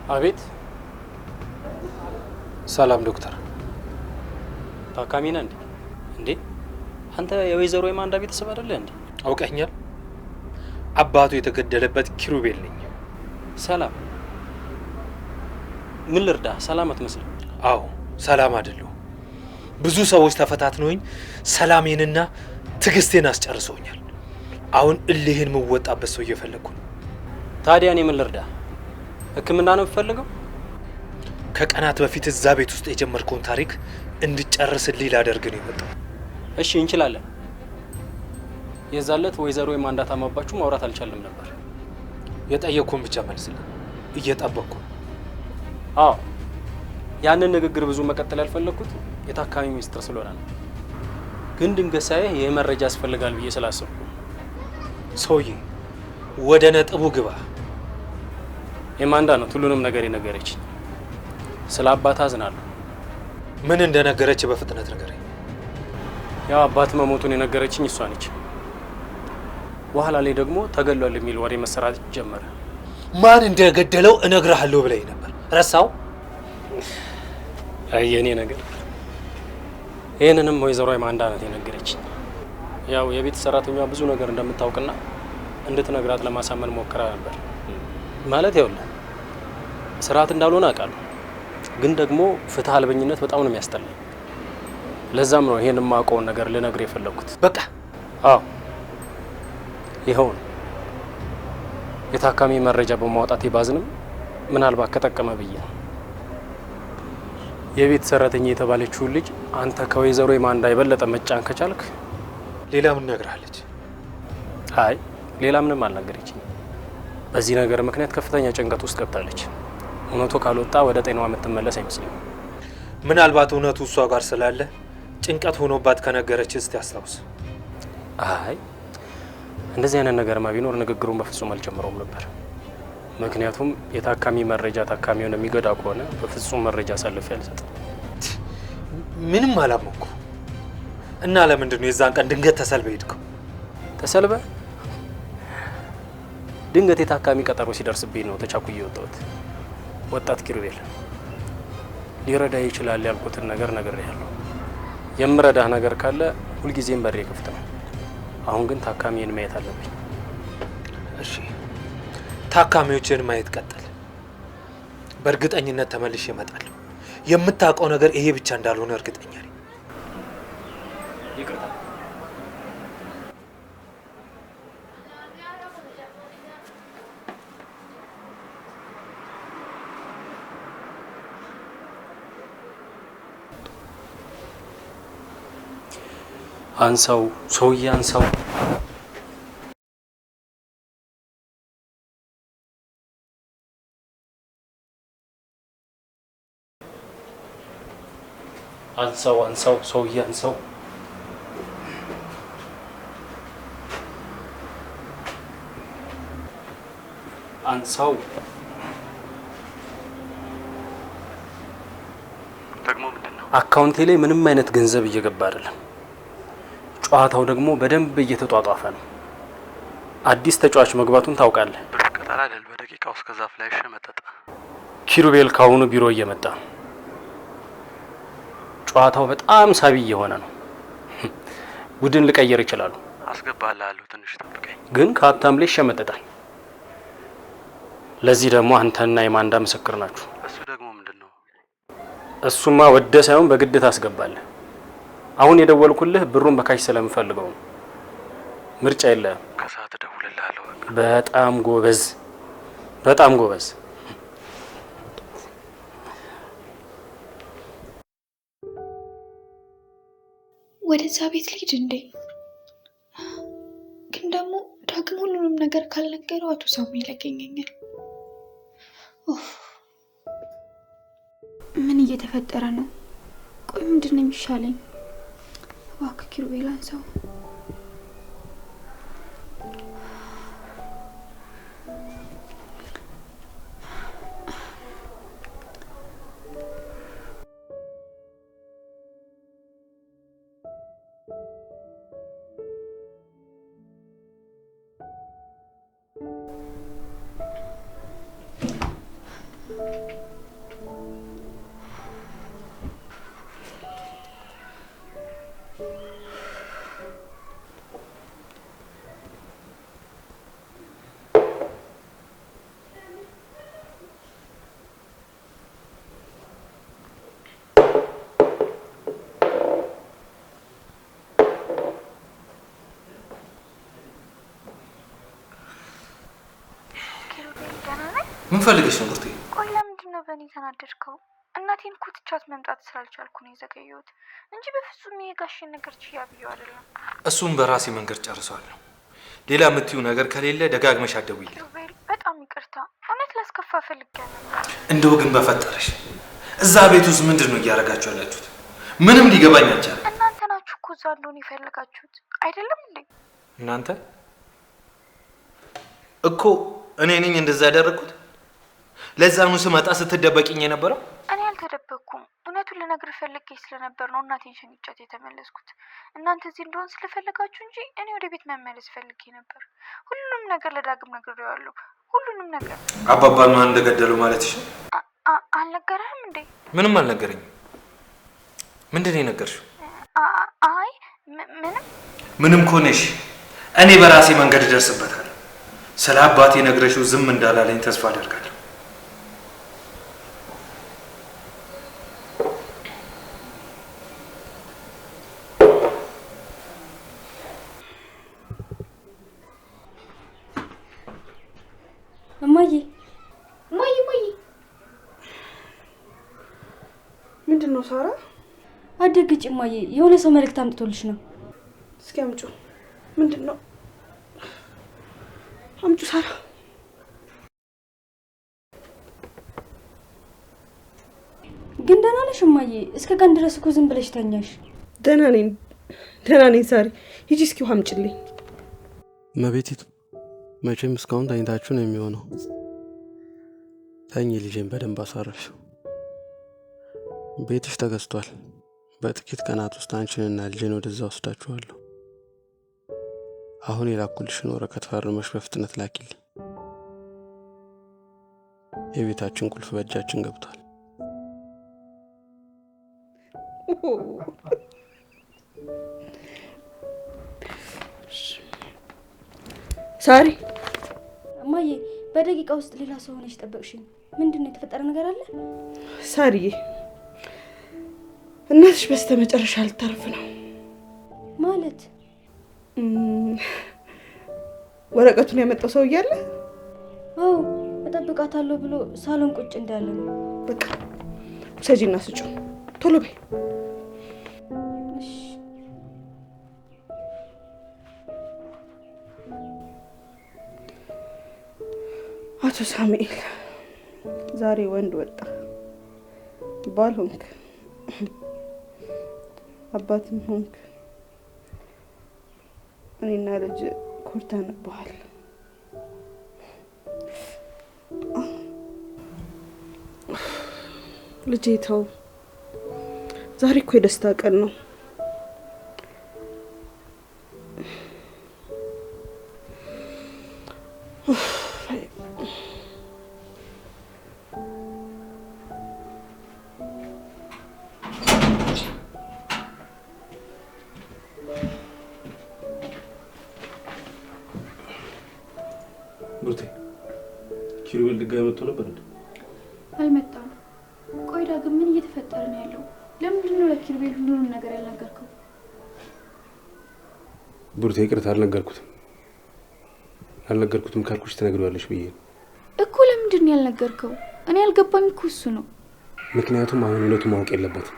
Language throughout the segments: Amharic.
አቤት። ሰላም ዶክተር። ታካሚ ነህ እንዴ? እንዴ አንተ የወይዘሮ የማንዳ ቤተሰብ አይደለህ እንዴ? አውቀኛል። አባቱ የተገደለበት ኪሩቤል ነኝ። ሰላም። ምን ልርዳ? ሰላም አትመስልም። አዎ ሰላም አይደለሁ። ብዙ ሰዎች ተፈታትነውኝ ሰላሜንና ትዕግስቴን አስጨርሰውኛል። አሁን እልህን መወጣበት ሰው እየፈለግኩ ነው። ታዲያ እኔ ምን ልርዳ? ሕክምና ነው የምፈልገው? ከቀናት በፊት እዛ ቤት ውስጥ የጀመርከውን ታሪክ እንድጨርስልኝ ላደርግ ነው የመጣው። እሺ እንችላለን። የዛለት ወይዘሮ የማንዳ ታማባችሁ ማውራት አልቻለም ነበር። የጠየቅኩን ብቻ መልስልኝ። እየጠበቅኩ ነው። አዎ ያንን ንግግር ብዙ መቀጠል ያልፈለኩት የታካሚ ሚስጥር ስለሆነ ነው። ግን ድንገት ሳይህ ይህ መረጃ ያስፈልጋል ብዬ ስላሰብኩ። ሰውዬ ወደ ነጥቡ ግባ። የማንዳ ነው ሁሉንም ነገር የነገረች። ስለ አባት አዝናለሁ። ምን እንደነገረች በፍጥነት ንገረኝ። ያው አባት መሞቱን የነገረችኝ እሷ ነች። በኋላ ላይ ደግሞ ተገሏል የሚል ወሬ መሰራት ጀመረ። ማን እንደገደለው እነግርሃለሁ ብለኝ ነበር። ረሳው? የኔ ነገር ይህንንም ወይዘሮ የማንዳ ናት የነገረችኝ። ያው የቤት ሰራተኛዋ ብዙ ነገር እንደምታውቅና እንድትነግራት ለማሳመን ሞክራ ነበር። ማለት ይኸውልህ ስርዓት እንዳልሆነ አውቃለሁ፣ ግን ደግሞ ፍትህ አልበኝነት በጣም ነው የሚያስጠላኝ። ለዛም ነው ይሄን የማውቀውን ነገር ልነግር የፈለኩት። በቃ አዎ ይኸው ነው። የታካሚ መረጃ በማውጣት ባዝንም ምናልባት ከጠቀመ ብዬ ነው። የቤት ሰራተኛ የተባለችውን ልጅ አንተ ከወይዘሮ የማንዳ የበለጠ መጫን ከቻልክ። ሌላ ምን ነግራለች? አይ ሌላ ምንም አልነገረችኝ። በዚህ ነገር ምክንያት ከፍተኛ ጭንቀት ውስጥ ገብታለች። እውነቱ ካልወጣ ወደ ጤናዋ የምትመለስ አይመስለኝም። ምናልባት እውነቱ እሷ ጋር ስላለ ጭንቀት ሆኖባት ከነገረች እስቲ አስታውስ። አይ እንደዚህ አይነት ነገርማ ቢኖር ንግግሩን በፍጹም አልጀምረውም ነበር። ምክንያቱም የታካሚ መረጃ ታካሚውን የሚጎዳ ከሆነ በፍጹም መረጃ አሳልፌ አልሰጥም። ምንም አላመንኩ እና ለምንድን ነው የዛን ቀን ድንገት ተሰልበ ሄድከው? ተሰልበ? ድንገት የታካሚ ቀጠሮ ሲደርስብኝ ነው ተቻኩዬ የወጣሁት። ወጣት ኪሩቤል ሊረዳ ይችላል ያልኩትን ነገር ነግሬሃለሁ። የምረዳህ ነገር ካለ ሁልጊዜም በሬ ክፍት ነው። አሁን ግን ታካሚን ማየት አለብኝ። እሺ ታካሚዎችን ማየት ቀጥል። በእርግጠኝነት ተመልሼ እመጣለሁ። የምታውቀው ነገር ይሄ ብቻ እንዳልሆነ እርግጠኛ ነኝ። ይቅርታ። አንሳው ሰውዬ አንሳው። አንሳው አንሳው ሰውዬ አንሳው። አንሳው ደግሞ ምንድነው? አካውንቴ ላይ ምንም አይነት ገንዘብ እየገባ አይደለም። ጨዋታው ደግሞ በደንብ እየተጧጧፈ ነው። አዲስ ተጫዋች መግባቱን ታውቃለህ። ብር ቀጠራ አይደል? በደቂቃ ውስጥ ከዛፍ ላይ ሸመጠጠ። ኪሩቤል ካሁኑ ቢሮ እየመጣ ነው። ጨዋታው በጣም ሳቢ እየሆነ ነው። ቡድን ልቀየር ይችላሉ። አስገባላለሁ፣ ትንሽ ጠብቀኝ። ግን ከሀብታም ላይ ይሸመጠጣል። ለዚህ ደግሞ አንተና የማንዳ ምስክር ናችሁ። እሱ ደግሞ ምንድነው? እሱማ ወደ ሳይሆን በግድ ታስገባለህ። አሁን የደወልኩልህ ብሩን በካሽ ስለምፈልገው ነው። ምርጫ የለህም። ከሰዓት እደውልልሃለሁ። በጣም ጎበዝ፣ በጣም ጎበዝ። ወደዛ ቤት ልሂድ እንዴ? ግን ደግሞ ዳግም ሁሉንም ነገር ካልነገረው አቶ ሳሙኤል ያገኘኛል። ምን እየተፈጠረ ነው? ቆይ ምንድን ነው የሚሻለኝ? እባክህ ኪሩቤል አንሳው። ምን ፈልገሽ ነው ብርቴ? ቆይ ለምንድን ነው በእኔ ተናደድከው? እናቴን እኮ ትቻት መምጣት ስላልቻልኩ ነው የዘገየሁት እንጂ በፍጹም ይሄ ጋሼን ነገር ችያ ብዬው አይደለም። እሱም በራሴ መንገድ ጨርሷለሁ። ሌላ የምትዩ ነገር ከሌለ ደጋግመሽ አትደውይልኝ። ኪሩቤል በጣም ይቅርታ፣ እውነት ላስከፋ ፈልጌያለሁ። እንደው ግን በፈጠረሽ እዛ ቤት ውስጥ ምንድን ነው እያደረጋችሁ ያላችሁት? ምንም ሊገባኝ አልቻለም። እናንተ ናችሁ እኮ እዛ እንደሆነ የፈለጋችሁት አይደለም እንዴ? እናንተ እኮ እኔ ነኝ እንደዛ ያደረግኩት። ለዛ ነው ስመጣ ስትደበቂኝ የነበረው። እኔ አልተደበቅኩም። እውነቱን ልነግርህ ፈልጌ ስለነበር ነው እናቴን ሸኝቻት የተመለስኩት። እናንተ እዚህ እንደሆን ስለፈለጋችሁ እንጂ እኔ ወደ ቤት መመለስ ፈልጌ ነበር። ሁሉንም ነገር ለዳግም ነግሬዋለሁ። ሁሉንም ነገር። አባባ ማን እንደገደለው ማለትሽ ነው? አልነገረህም እንዴ? ምንም አልነገረኝም። ምንድን ነው የነገርሽው? አይ ምንም ከሆነሽ እኔ በራሴ መንገድ እደርስበታለሁ። ስለ አባቴ ነግረሽው ዝም እንዳላለኝ ተስፋ አደርጋለሁ። እማዬ ምንድን ነው ሳራ? አደግጭ እማዬ፣ የሆነ ሰው መልእክት አምጥቶልሽ ነው። እስኪ አምጩ። ምንድን ነው? አምጩ ሳራ። ግን ደህና ነሽ እማዬ? እስከ ቀን ድረስ እኮ ዝም ብለሽ ተኛሽ። ደህና ነኝ ሳሪ። ሂጂ እስኪ ውሃ አምጪልኝ። መቤቲቱ መቼም እስካሁን ተኝታችሁ ነው የሚሆነው። ተኝ ልጄን በደንብ አሳረፍሽ። ቤትሽ ተገዝቷል። በጥቂት ቀናት ውስጥ አንቺንና ልጄን ወደዛ ወስዳችኋለሁ። አሁን የላኩልሽን ወረቀት ፈርመሽ በፍጥነት ላኪልኝ። የቤታችን ቁልፍ በእጃችን ገብቷል። ሳሪ። እማዬ፣ በደቂቃ ውስጥ ሌላ ሰው ሆነሽ ጠበቅሽኝ። ምንድን ነው የተፈጠረ ነገር አለ? ሳሪዬ፣ እናትሽ በስተመጨረሻ ልታርፍ ነው። ማለት? ወረቀቱን ያመጣው ሰው እያለ? አዎ፣ እጠብቃታለሁ ብሎ ሳሎን ቁጭ እንዳለ ነው። በቃ ሰጂና ስጩ፣ ቶሎ በይ። አቶ ሳሙኤል፣ ዛሬ ወንድ ወጣ። ባል ሆንክ፣ አባትም ሆንክ። እኔና ልጅ ኮርተንብሃል። ልጄ ተው፣ ዛሬ እኮ የደስታ ቀን ነው። ብርቴ፣ ኪሩቤል ድጋሚ መጥቶ ነበር እንዴ? አልመጣም። ቆይ ዳግም ምን እየተፈጠረ ነው ያለው? ለምንድን ነው ለኪሩቤል ሁሉንም ነገር ያልነገርከው? ብርቴ፣ ይቅርታ አልነገርኩትም ካልኩሽ ትነግሪዋለሽ ብዬ እኮ። ለምንድን ነው ያልነገርከው? እኔ ያልገባኝ እኮ እሱ ነው። ምክንያቱም አሁን እውነቱ ማወቅ የለበትም።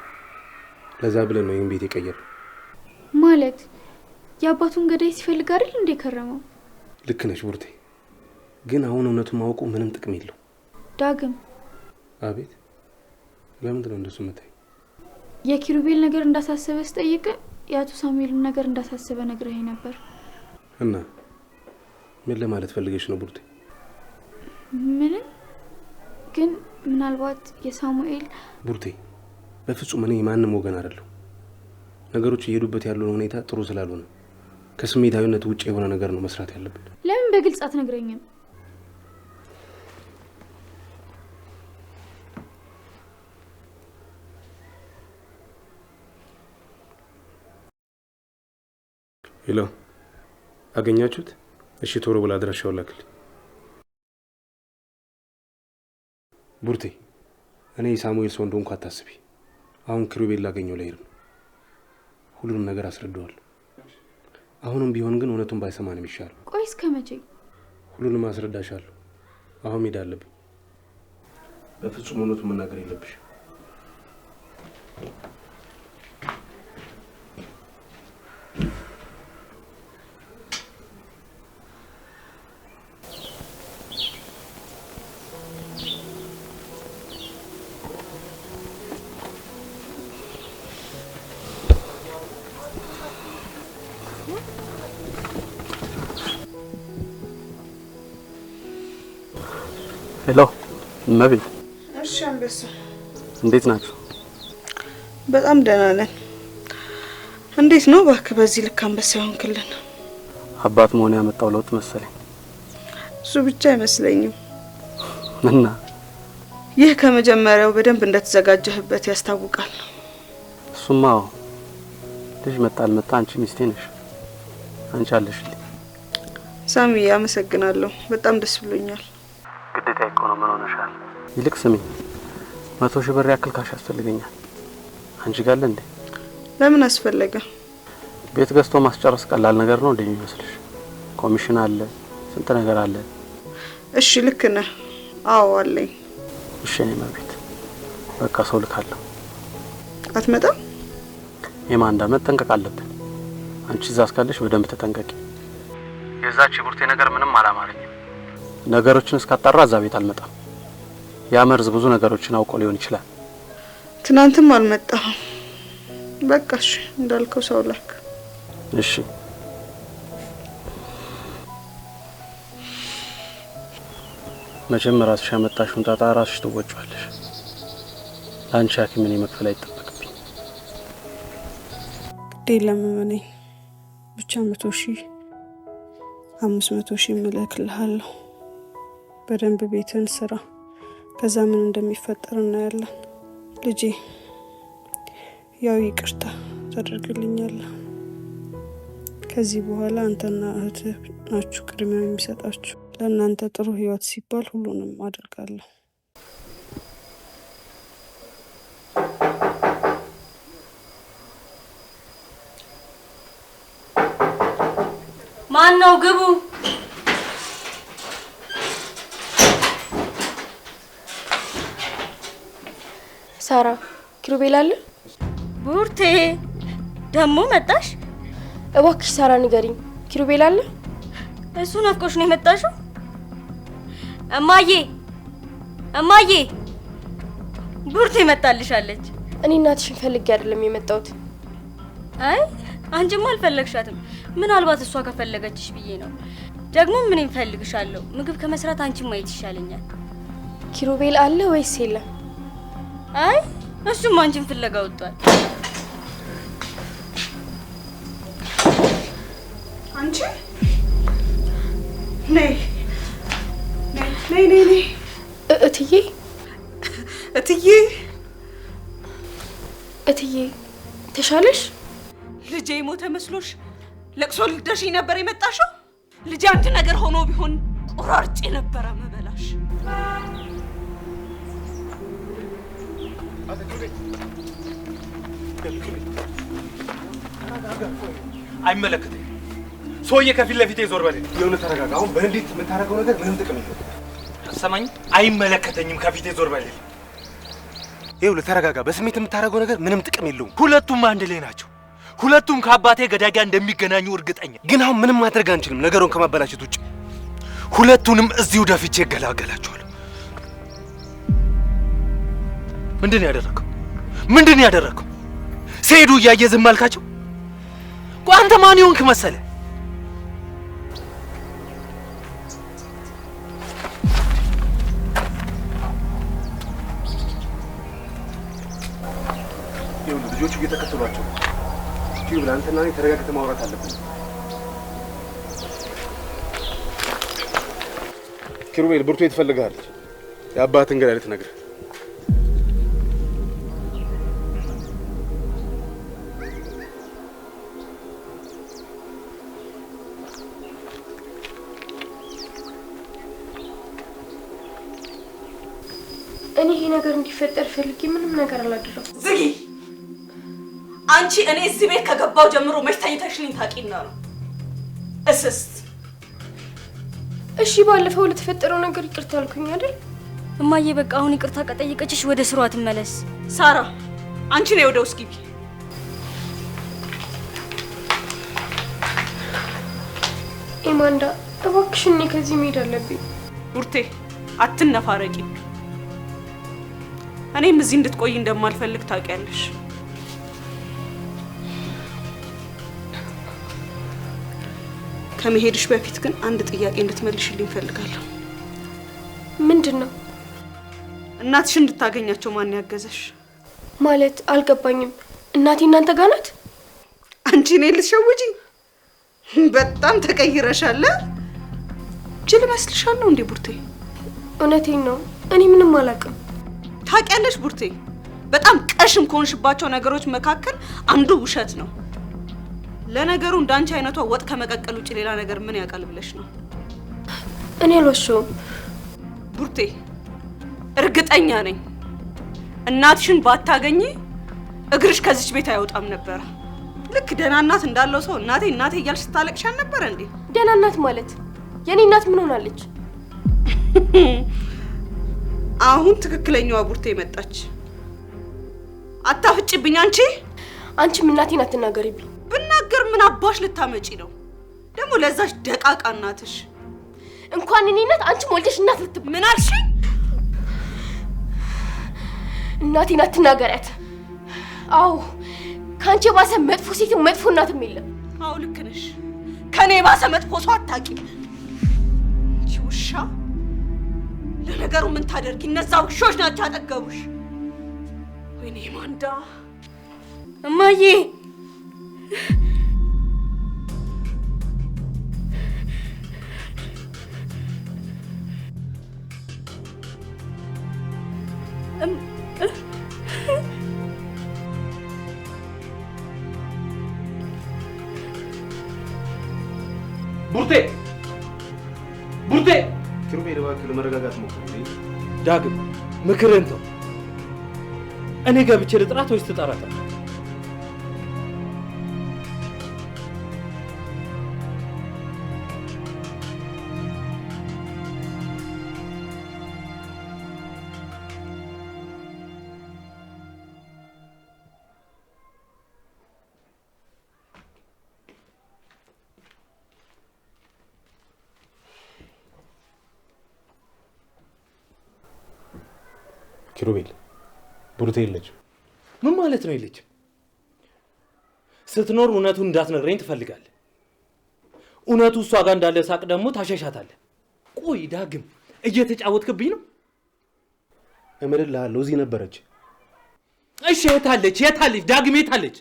ለዛ ብለን ነው ይህን ቤት የቀየረው። ማለት የአባቱን ገዳይ ሲፈልግ አይደል እንዴ ከረመው? ልክ ነሽ ብርቴ፣ ግን አሁን እውነቱ ማወቁ ምንም ጥቅም የለው። ዳግም። አቤት። ለምንድን ነው እንደሱ የምታይ? የኪሩቤል ነገር እንዳሳሰበ ስጠይቅ የአቶ ሳሙኤልን ነገር እንዳሳሰበ ነግረኸኝ ነበር። እና ምን ለማለት ፈልገሽ ነው ብርቴ? ምንም፣ ግን ምናልባት የሳሙኤል ብርቴ፣ በፍጹም እኔ ማንም ወገን አይደለሁ። ነገሮች እየሄዱበት ያለው ሁኔታ ጥሩ ስላልሆነ ከስሜታዊነት ውጭ የሆነ ነገር ነው መስራት ያለብን። ለምን በግልጽ አትነግረኝም? ሄሎ፣ አገኛችሁት? እሺ፣ ቶሎ ብላ አድራሻውን ላክልኝ። ቡርቴ፣ እኔ ሳሙኤል ሰው እንደሆንኩ አታስቢ። አሁን ኪሩቤል ላገኘው ልሄድ ነው። ሁሉንም ነገር አስረዳዋለሁ። አሁንም ቢሆን ግን እውነቱን ባይሰማ ነው የሚሻለው። ቆይ እስከ መቼ? ሁሉንም አስረዳሻለሁ። አሁን ሄድ አለብኝ። በፍጹም እውነቱን መናገር የለብሽ። ሄሎ መቤት። እሺ አንበሳ፣ እንዴት ናችሁ? በጣም ደህና ነን። እንዴት ነው እባክህ በዚህ ልክ አንበሳ ይሆንክልን? አባት መሆን ያመጣው ለውጥ መሰለኝ። እሱ ብቻ አይመስለኝም። እና ይህ ከመጀመሪያው በደንብ እንደተዘጋጀህበት ያስታውቃል። እሱማ ልጅ መጣ አልመጣ አንቺ ሚስቴ ነሽ። አንቺ አለሽልኝ። ሳሚ አመሰግናለሁ። በጣም ደስ ብሎኛል። ግዴታ እኮ ነው። ምን ሆነሻል? ይልቅ ስሚኝ፣ 100 ሺህ ብር ያክል ካሽ ያስፈልገኛል። አንቺ ጋር አለ እንዴ? ለምን አስፈለገ? ቤት ገዝቶ ማስጨረስ ቀላል ነገር ነው እንደሚመስልሽ? ኮሚሽን አለ፣ ስንት ነገር አለ። እሺ ልክ ነህ። አዎ አለኝ። እሺ እኔ መቤት በቃ ሰው ልካለሁ። አትመጣም? የማንዳ መጠንቀቅ አለብን። አንቺ እዛ እስካለሽ በደንብ ተጠንቀቂ። የዛች ቡርቴ ነገር ምንም አላማረኝም። ነገሮችን እስካጣራ እዛ ቤት አልመጣም። ያ መርዝ ብዙ ነገሮችን አውቆ ሊሆን ይችላል። ትናንትም አልመጣም። በቃ እሺ እንዳልከው ሰው ላክ። እሺ መቼም ራስሽ ያመጣሽውን ጣጣ ራስሽ ትወጪዋለሽ። አንቺ ሐኪም ነኝ መክፈል አይጠበቅብኝ። ግዴ ለምመነኝ ብቻ 100 ሺህ 500 ሺህ እልክልሃለሁ። በደንብ ቤትን ስራ። ከዛ ምን እንደሚፈጠር እናያለን። ልጄ ያው ይቅርታ ታደርግልኛለህ። ከዚህ በኋላ አንተና እህትህ ናችሁ ቅድሚያ የሚሰጣችሁ። ለእናንተ ጥሩ ህይወት ሲባል ሁሉንም አደርጋለሁ። ማን ነው? ግቡ። ሳራ፣ ኪሩቤል አለ? ቡርቴ ደሞ መጣሽ? እባክሽ ሳራ ንገሪኝ፣ ኪሩቤል አለ? እሱ ናፍቆሽ ነው የመጣሽው? እማዬ እማዬ፣ ቡርቴ መጣልሻለች። እኔ እናትሽን ፈልጌ አይደለም የመጣሁት። አይ አንቺማ አልፈለግሻትም። ምናልባት እሷ ከፈለገችሽ ብዬ ነው። ደግሞ ምን እንፈልግሻለሁ? ምግብ ከመስራት አንቺ ማየት ይሻለኛል። ኪሩቤል አለ ወይስ የለም? አይ እሱም አንቺን ፍለጋ ወጥቷል። አንቺ ነይ ነይ ነይ ነይ ነይ። እትዬ እትዬ እትዬ ተሻለሽ? ልጄ ሞተ መስሎሽ ለቅሶ ልደሽኝ ነበር የመጣሽው? ልጄ አንድ ነገር ሆኖ ቢሆን ቆራርጬ ነበረ መበላሽ። አይመለከተኝም። ሰውዬ ከፊት ለፊቴ ዞር በል። የሆነ ተረጋጋ። አሁን በእንዴት የምታደርገው ነገር ምንም ጥቅም የለውም። ሰማኝ። አይመለከተኝም። ከፊቴ ዞር በል። ይኸውልህ ተረጋጋ። በስሜት የምታደርገው ነገር ምንም ጥቅም የለውም። ሁለቱም አንድ ላይ ናቸው። ሁለቱም ከአባቴ ገዳይ ጋር እንደሚገናኙ እርግጠኛ። ግን አሁን ምንም ማድረግ አንችልም ነገሩን ከማበላሸት ውጭ። ሁለቱንም እዚሁ ደፍቼ እገላገላቸዋለሁ። ምንድን ያደረገው? ምንድን ያደረገው? ሲሄዱ እያየ ዝም አልካቸው? ቆይ አንተ ማን ይሆንክ መሰለ? ይኸውልህ ልጆቹ እየተከተሏቸው ነው። ይኸውልህ አንተና እኔ ተረጋግተን ማውራት አለብን። ኪሩቤል ብርቱ ትፈልጋለች። የአባትን ገዳይ ልትነግርህ። እኔ ይሄ ነገር እንዲፈጠር ፈልጌ ምንም ነገር አላደረኩም። ዝጊ! አንቺ እኔ እዚህ ቤት ከገባው ጀምሮ መች ተኝተሽልኝ ታውቂና ነው? እስስት እሺ ባለፈው ለተፈጠረው ነገር ይቅርታ አልኩኝ አይደል? እማዬ በቃ አሁን ይቅርታ ከጠየቀችሽ ወደ ስሯ ትመለስ። ሳራ አንቺ ነይ ወደ ውስጥ ግቢ። ኤማንዳ እባክሽ እኔ ከዚህ መሄድ አለብኝ። ቡርቴ አትነፋረቂ። እኔም እዚህ እንድትቆይ እንደማልፈልግ ታውቂያለሽ። ከመሄድሽ በፊት ግን አንድ ጥያቄ እንድትመልሽልኝ እፈልጋለሁ። ምንድነው? እናትሽ እንድታገኛቸው ማን ያገዘሽ? ማለት አልገባኝም። እናቴ እናንተ ጋር ናት? አንቺ ነይ ልትሸውጂ? በጣም ተቀይረሻል። ጅል መስልሻለሁ እንዴ ቡርቴ? እውነቴን ነው። እኔ ምንም አላውቅም። ታውቂያለሽ ቡርቴ፣ በጣም ቀሽም ከሆንሽባቸው ነገሮች መካከል አንዱ ውሸት ነው። ለነገሩ እንዳንቺ አይነቷ ወጥ ከመቀቀል ውጭ ሌላ ነገር ምን ያውቃል ብለሽ ነው? እኔ አልዋሸሁም ቡርቴ። እርግጠኛ ነኝ እናትሽን ባታገኚ እግርሽ ከዚች ቤት አይወጣም ነበር። ልክ ደህና እናት እንዳለው ሰው እናቴ እናቴ እያልሽ ስታለቅሽ አልነበረ እንዴ? ደህና እናት ማለት የኔ እናት ምን ሆናለች? አሁን ትክክለኛዋ ቡርቴ መጣች። አታፍጭብኝ አንቺ። አንቺም እናቴን አትናገሪብኝ። ብናገር ምን አባሽ ልታመጪ ነው? ደግሞ ለዛች ደቃቃ እናትሽ እንኳን እኔ እናት አንቺም ወልደሽ እናት ልትብ። ምን አልሽ? እናቴን አትናገሪያት። አዎ ካንቺ ባሰ መጥፎ ሴትም መጥፎ እናትም የለም። አዎ ልክ ነሽ። ከኔ ባሰ መጥፎ ሰው አታውቂም። አንቺ ውሻ። ለነገሩ ምን ታደርጊ? እነዛ ውሾች ናቸው ያጠገቡሽ። ወይኔ ማንዳ። እማዬ ቡርቴ ቡርቴ! ኪሩቤል እባክህ መረጋጋት ሞክር። ዳግም ምክርህን ተው። እኔ ገብቼ ልጥራት ወይስ ትጠራታለህ? ኪሩቤል ቡርቴ የለችም። ምን ማለት ነው የለችም? ስትኖር እውነቱን እንዳትነግረኝ ትፈልጋለህ። እውነቱ እሷ ጋር እንዳለ ሳቅ ደግሞ ታሸሻታለህ። ቆይ ዳግም እየተጫወትክብኝ ነው? እምልልሃለሁ እዚህ ነበረች። እሺ የታለች? የታለች? ዳግም የታለች?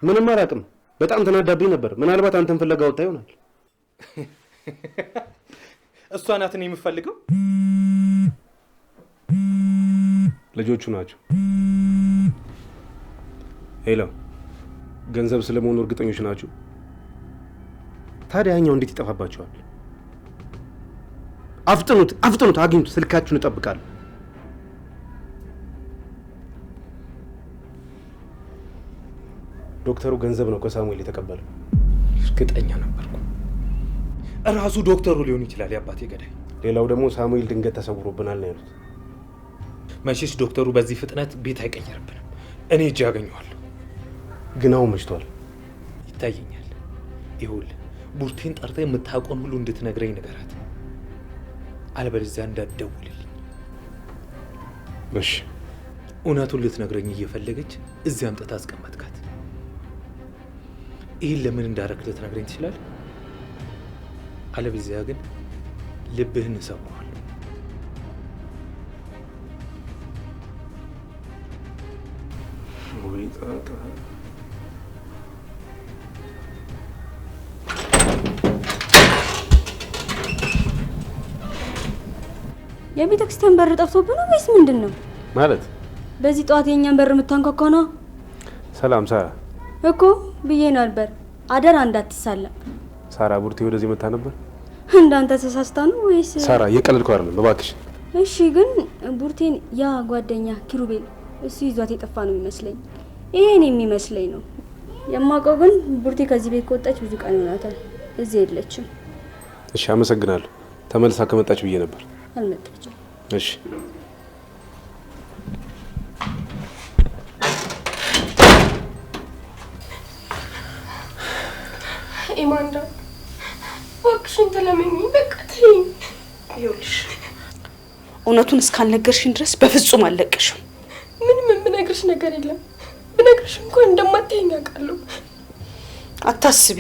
ምንም አላውቅም። በጣም ተናዳብኝ ነበር። ምናልባት አንተን ፍለጋ ወጣ ይሆናል። እሷ ናት እኔ የምፈልገው? ልጆቹ ናቸው። ሄሎ፣ ገንዘብ ስለመሆኑ እርግጠኞች ናችሁ? ታዲያ ያኛው እንዴት ይጠፋባቸዋል? አፍጥኑት፣ አፍጥኑት፣ አግኙት። ስልካችሁን እጠብቃለሁ። ዶክተሩ ገንዘብ ነው ከሳሙኤል የተቀበለው። እርግጠኛ ነበርኩ። እራሱ ዶክተሩ ሊሆን ይችላል የአባቴ ገዳይ። ሌላው ደግሞ ሳሙኤል ድንገት ተሰውሮብናል ነው ያሉት። መቼስ ዶክተሩ በዚህ ፍጥነት ቤት አይቀየርብንም። እኔ እጅ ያገኘዋለሁ። ግን አሁን መሽቷል። ይታየኛል። ይኸውልህ ቡርቴን ጠርታ የምታውቀውን ሁሉ እንድትነግረኝ ንገራት። አለበለዚያ እንዳትደውልልኝ። እሺ። እውነቱን ልትነግረኝ እየፈለገች እዚህ አምጥታ አስቀመጥካት። ይህን ለምን እንዳደረግ ልትነግረኝ ትችላለህ? አለበለዚያ ግን ልብህን እሰብረዋለሁ። የቤተ ክርስቲያን በር ጠፍቶብህ ነው ወይስ ምንድን ነው? ማለት በዚህ ጠዋት የኛን በር የምታንኳኳ ነው? ሰላም ሳራ እኮ ብዬ ነበር አደራ እንዳትሳለም። ሳራ ቡርቴ ወደዚህ መጣ ነበር? እንዳንተ ተሳስታ ነው ወይስ? ሳራ የቀለድኩ አይደለም እባክሽ። እሺ ግን ቡርቴን ያ ጓደኛ ኪሩቤል እሱ ይዟት የጠፋ ነው የሚመስለኝ። ይሄን የሚመስለኝ ነው የማውቀው። ግን ቡርቴ ከዚህ ቤት ከወጣች ብዙ ቀን ይሆናታል። እዚህ የለችም። እሺ አመሰግናለሁ። ተመልሳ ከመጣች ብዬ ነበር። አልመጣችም። እሺ ማንዳ እባክሽን ተለመኝ፣ በቃ ተይኝ። ይኸውልሽ እውነቱን እስካልነገርሽኝ ድረስ በፍጹም አልለቅሽም። ምንም የምነግርሽ ነገር የለም። ብነግርሽ እንኳን እንደማትይኝ አውቃለሁ። አታስቢ፣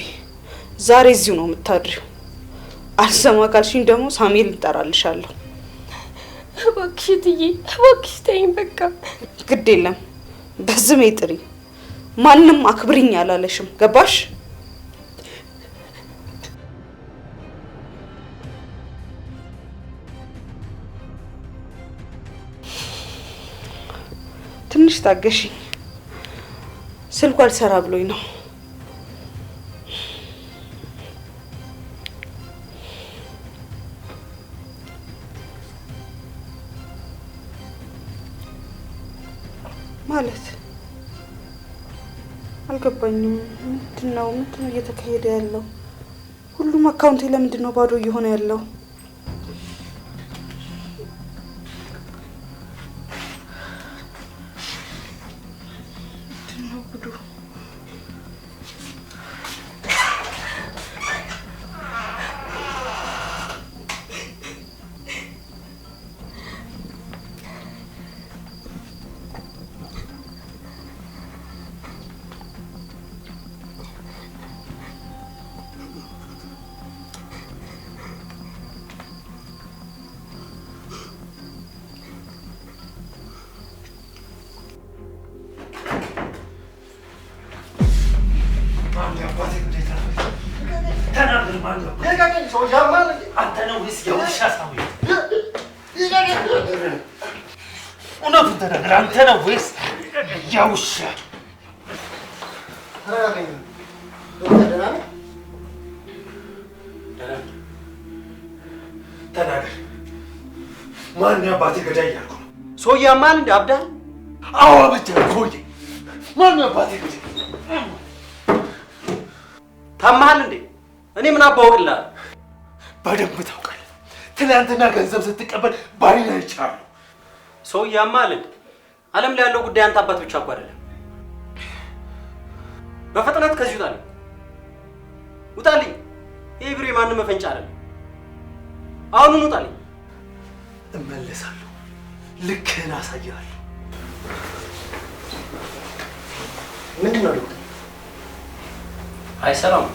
ዛሬ እዚሁ ነው የምታድሪው። አልሰማ ካልሽኝ ደግሞ ሳሙኤል እንጠራልሻለሁ። እባክሽ እትዬ፣ እባክሽ ተይኝ በቃ። ግድ የለም በዝሜ ጥሪ። ማንም አክብሪኝ አላለሽም፣ ገባሽ? ትንሽ ታገሽኝ። ስልኩ አልሰራ ብሎኝ ነው። ማለት አልገባኝም። ምንድነው እየተካሄደ ያለው? ሁሉም አካውንቴ ለምንድን ነው ባዶ እየሆነ ያለው? ምንድነው ጉዱ? እውነቱን ተናገር። አንተ ነው ወይስ ያ ውሻ? ተናገር። ማን አባቴ ገዳይ እያልኩ ነው? ሰውዬ ማን እንደ አብዳል? አዎ ብቻ ሰውዬ ማን አባቴ ገዳይ? ታማሃል እንዴ? እኔ ምን አባውቅልህ? በደንብ ታውቃለህ። ትናንትና ገንዘብ ስትቀበል ባይና ይቻሉ ሰውዬ ማልድ ዓለም ላይ ያለው ጉዳይ አንተ አባት ብቻ እኮ አይደለም። በፍጥነት ከዚህ ውጣልኝ፣ ውጣልኝ። ይሄ ብሬ ማንም መፈንጫ አይደለም። አሁኑን ውጣልኝ። እመለሳለሁ፣ ልክህን አሳያለሁ። ምንድን ነው? አይ ሰላም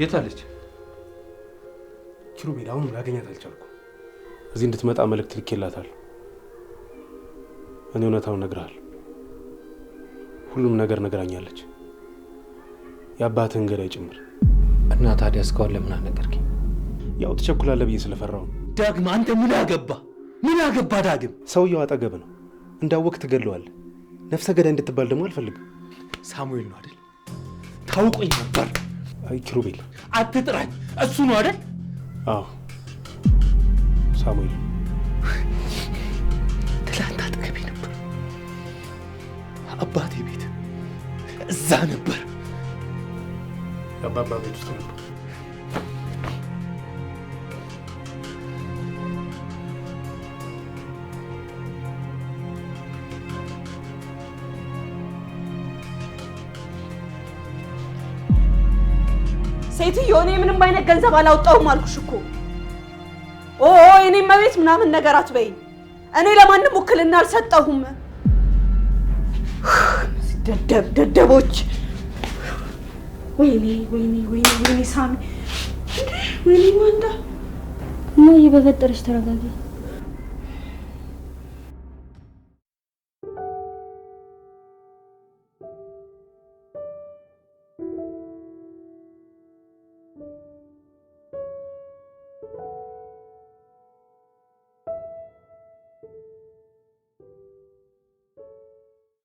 የት አለች ኪሩቤል? አሁንም ላገኛት አልቻልኩም። እዚህ እንድትመጣ መልእክት ልኬላታለሁ። እኔ እውነታውን እነግርሃለሁ። ሁሉም ነገር ነግራኛለች፣ የአባትህን ገዳይ ጭምር። እና ታዲያ እስካሁን ለምን አልነገርከኝ? ያው ትቸኩላለህ ብዬ ስለፈራሁ ነው። ዳግም አንተ ምን አገባ? ምን አገባ? ዳግም ሰውየው አጠገብ ነው፣ እንዳወቅ ትገለዋለህ። ነፍሰ ገዳይ እንድትባል ደግሞ አልፈልግም። ሳሙኤል ነው አይደል? ታውቆኝ ነበር። አይ ኪሩቤል አትጥራኝ። እሱ ነው አይደል? አዎ ሳሙኤል። ትላንት አጠገቤ ነበር፣ አባቴ ቤት እዛ ነበር። የአባባ ቤት ውስጥ ነበር። ሴትዮ እኔ ምንም አይነት ገንዘብ አላወጣሁም አልኩሽ እኮ። ኦ እኔ መቤት ምናምን ነገር አትበይ። እኔ ለማንም ውክልና አልሰጠሁም። ደደቦች! ወይኔ ወይኔ ወይኔ ወይኔ ሳሚ! ወይኔ ማንዳ! እማዬ በፈጠረሽ ተረጋጊ።